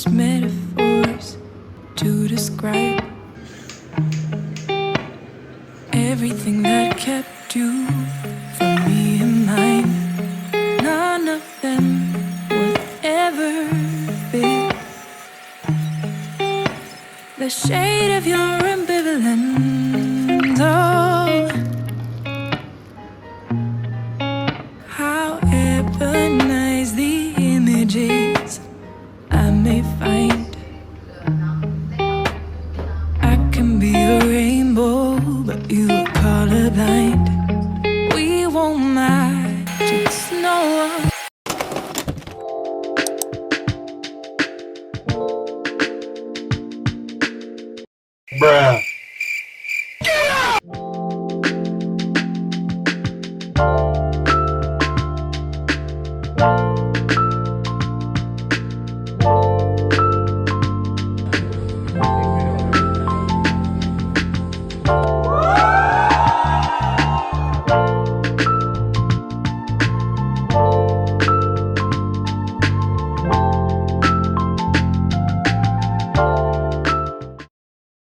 metaphors to describe everything that kept you from me and mine. None of them would ever fit the shade of your ambivalence. Oh, however nice the images I may find, I can be a rainbow, but you are colorblind. We won't match, it's no one. Bruh.